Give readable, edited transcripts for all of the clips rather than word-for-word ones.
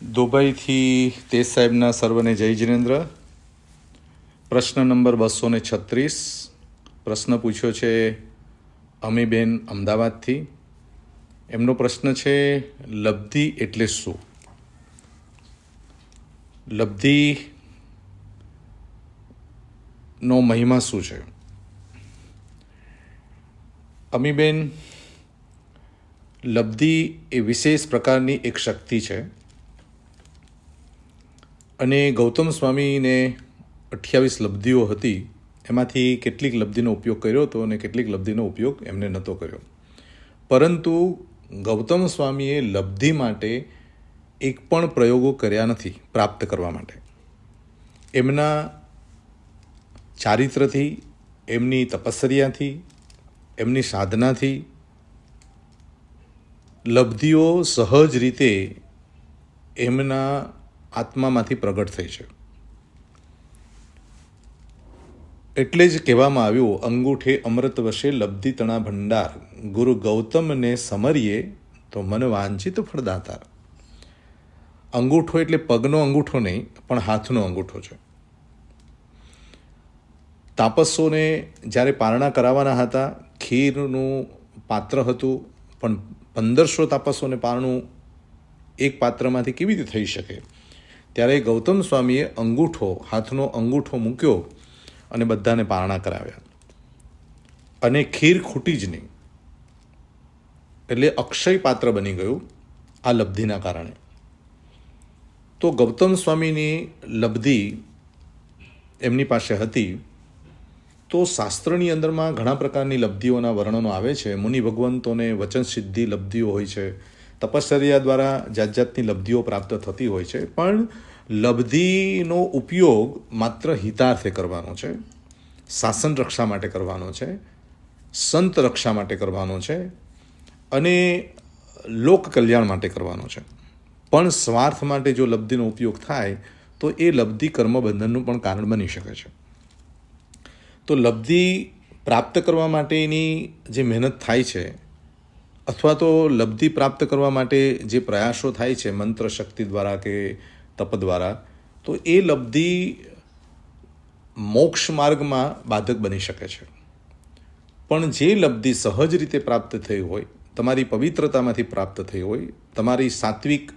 દુબઈથી તેજ સાહેબના સર્વને જય જિનેન્દ્ર. પ્રશ્ન નંબર 236. પ્રશ્ન પૂછ્યો છે અમીબેન અમદાવાદથી. એમનો પ્રશ્ન છે લબ્ધિ એટલે શું? લબ્ધિનો મહિમા શું છે? અમીબેન, લબ્ધિ એ વિશેષ પ્રકારની એક શક્તિ છે અને ગૌતમ સ્વામીને 28 લબ્ધિઓ હતી. એમાંથી કેટલીક લબ્ધિનો ઉપયોગ કર્યો હતો અને કેટલીક લબ્ધિનો ઉપયોગ એમને નહોતો કર્યો. પરંતુ ગૌતમ સ્વામીએ લબ્ધિ માટે એક પણ પ્રયોગો કર્યા નથી પ્રાપ્ત કરવા માટે. એમના ચારિત્રથી, એમની તપશ્ચર્યાથી, એમની સાધનાથી લબ્ધિઓ સહજ રીતે એમના આત્મામાંથી પ્રગટ થઈ છે. એટલે જ કહેવામાં આવ્યું, અંગૂઠે અમૃત વશે લબ્ધિ તણા ભંડાર, ગુરુ ગૌતમને સમરીએ તો મન વાંછિત ફળદાતાર. અંગૂઠો એટલે પગનો અંગૂઠો નહીં, પણ હાથનો અંગૂઠો છે. તાપસોને જ્યારે પારણા કરાવવાના હતા, ખીરનું પાત્ર હતું, પણ 1500 તાપસોને પારણું એક પાત્રમાંથી કેવી રીતે થઈ શકે? ત્યારે ગૌતમ સ્વામીએ અંગૂઠો, હાથનો અંગૂઠો મૂક્યો અને બધાને પારણા કરાવ્યા. અને ખીર ખૂટી જ નહીં, એટલે અક્ષય પાત્ર બની ગયું આ લબ્ધિના કારણે. તો ગૌતમ સ્વામીની લબ્ધિ એમની પાસે હતી. તો શાસ્ત્રની અંદરમાં ઘણા પ્રકારની લબ્ધિઓના વર્ણનો આવે છે. મુનિ ભગવંતોને વચન સિદ્ધિ લબ્ધિઓ હોય છે, તપશ્ચર્યા દ્વારા જાત જાતની લબ્ધિઓ પ્રાપ્ત થતી હોય છે. પણ લબ્ધિનો ઉપયોગ માત્ર હિતાર્થે કરવાનો છે, શાસન રક્ષા માટે કરવાનો છે, સંત રક્ષા માટે કરવાનો છે અને લોક કલ્યાણ માટે કરવાનો છે. પણ સ્વાર્થ માટે જો લબ્ધિનો ઉપયોગ થાય તો એ લબ્ધિ કર્મબંધનનું પણ કારણ બની શકે છે. તો લબ્ધિ પ્રાપ્ત કરવા માટેની જે મહેનત થાય છે, અથવા તો લબ્ધિ પ્રાપ્ત કરવા માટે જે પ્રયાસો થાય છે મંત્ર શક્તિ દ્વારા કે તપ દ્વારા, તો એ લબ્ધિ મોક્ષ માર્ગમાં બાધક બની શકે છે. પણ જે લબ્ધિ સહજ રીતે પ્રાપ્ત થઈ હોય, તમારી પવિત્રતામાંથી પ્રાપ્ત થઈ હોય, તમારી સાત્વિક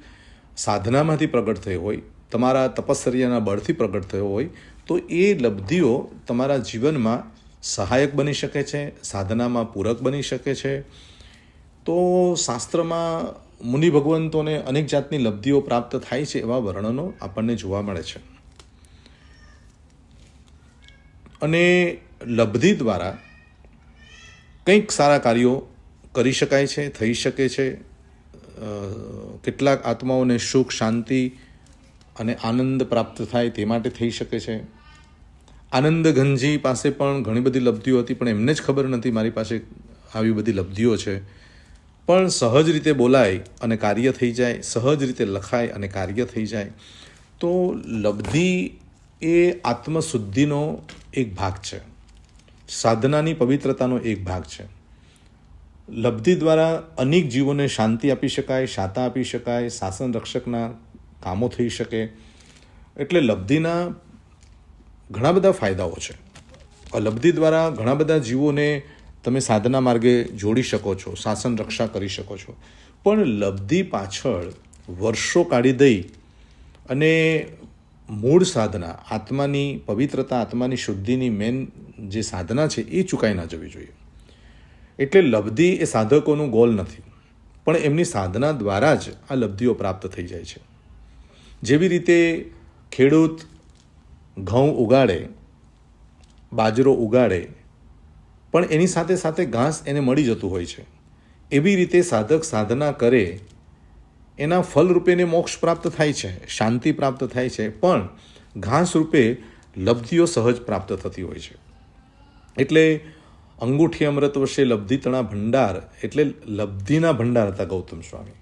સાધનામાંથી પ્રગટ થઈ હોય, તમારા તપશ્ચર્યાના બળથી પ્રગટ થયો હોય, તો એ લબ્ધિઓ તમારા જીવનમાં સહાયક બની શકે છે, સાધનામાં પૂરક બની શકે છે. તો શાસ્ત્રમાં મુનિ ભગવંતોને અનેક જાતની લબ્ધિઓ પ્રાપ્ત થાય છે એવા વર્ણનો આપણને જોવા મળે છે. અને લબ્ધિ દ્વારા કંઈક સારા કાર્યો કરી શકાય છે, થઈ શકે છે. કેટલાક આત્માઓને સુખ, શાંતિ અને આનંદ પ્રાપ્ત થાય તે માટે થઈ શકે છે. આનંદ ઘનજી પાસે પણ ઘણી બધી લબ્ધિઓ હતી, પણ એમને જ ખબર નથી મારી પાસે આવી બધી લબ્ધિઓ છે. પણ સહજ રીતે બોલાય અને કાર્ય થઈ જાય, સહજ રીતે લખાય અને કાર્ય થઈ જાય. તો લબ્ધિ એ આત્મશુદ્ધિનો એક ભાગ છે, સાધનાની પવિત્રતાનો એક ભાગ છે. લબ્ધિ દ્વારા અનેક જીવોને શાંતિ આપી શકાય, શાતા આપી શકાય, શાસન રક્ષકના કામો થઈ શકે. એટલે લબ્ધિના ઘણા બધા ફાયદાઓ છે. લબ્ધિ દ્વારા ઘણા બધા જીવોને તમે સાધના માર્ગે જોડી શકો છો, શાસન રક્ષા કરી શકો છો. પણ લબ્ધિ પાછળ વર્ષો કાઢી દઈ અને મૂળ સાધના, આત્માની પવિત્રતા, આત્માની શુદ્ધિની મેન જે સાધના છે એ ચૂકાઈ ના જવી જોઈએ. એટલે લબ્ધિ એ સાધકોનું ગોલ નથી, પણ એમની સાધના દ્વારા જ આ લબ્ધિઓ પ્રાપ્ત થઈ જાય છે. જેવી રીતે ખેડૂત ઘઉં ઉગાડે, બાજરો ઉગાડે, પણ એની સાથે સાથે ઘાસ એને મળી જતું હોય છે. એવી રીતે સાધક સાધના કરે, એના ફલ રૂપે એને મોક્ષ પ્રાપ્ત થાય છે, શાંતિ પ્રાપ્ત થાય છે, પણ ઘાસ રૂપે લબ્ધિઓ સહજ પ્રાપ્ત થતી હોય છે. એટલે અંગૂઠી અમૃત વશે લબ્ધિ તણા ભંડાર, એટલે લબ્ધિના ભંડાર હતા ગૌતમ સ્વામી.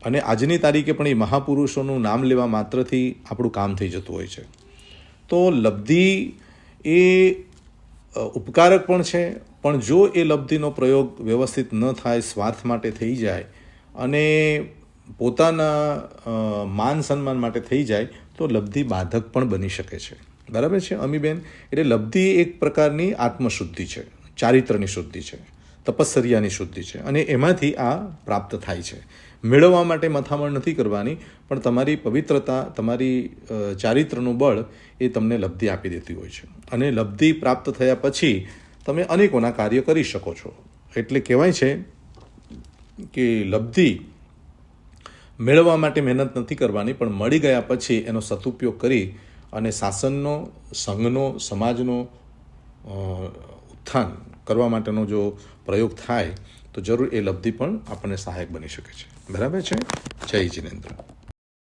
અને આજની તારીખે પણ એ મહાપુરુષોનું નામ લેવા માત્રથી આપણું કામ થઈ જતું હોય છે. તો લબ્ધિ એ ઉપકારક પણ છે, પણ જો એ લબ્ધિનો પ્રયોગ વ્યવસ્થિત ન થાય, સ્વાર્થ માટે થઈ જાય અને પોતાના માન સન્માન માટે થઈ જાય તો લબ્ધિ બાધક પણ બની શકે છે. બરાબર છે અમીબેન? એટલે લબ્ધિ એક પ્રકારની આત્મશુદ્ધિ છે, ચારિત્રની શુદ્ધિ છે, તપશ્ચર્યાની શુદ્ધિ છે, અને એમાંથી આ પ્રાપ્ત થાય છે. મેળવવા માટે મથામણ નથી કરવાની, પણ તમારી પવિત્રતા, તમારી ચારિત્રનું બળ એ તમને લબ્ધિ આપી દેતી હોય છે. અને લબ્ધિ પ્રાપ્ત થયા પછી તમે અનેકોના કાર્ય કરી શકો છો. એટલે કહેવાય છે કે લબ્ધિ મેળવવા માટે મહેનત નથી કરવાની, પણ મળી ગયા પછી એનો સદુપયોગ કરી અને શાસનનો, સંઘનો, સમાજનો ઉત્થાન કરવા માટેનો જો પ્રયોગ થાય તો જરૂર એ લબ્ધિ પણ આપણને સહાયક બની શકે છે. બરાબર છે? જય જિનેન્દ્ર.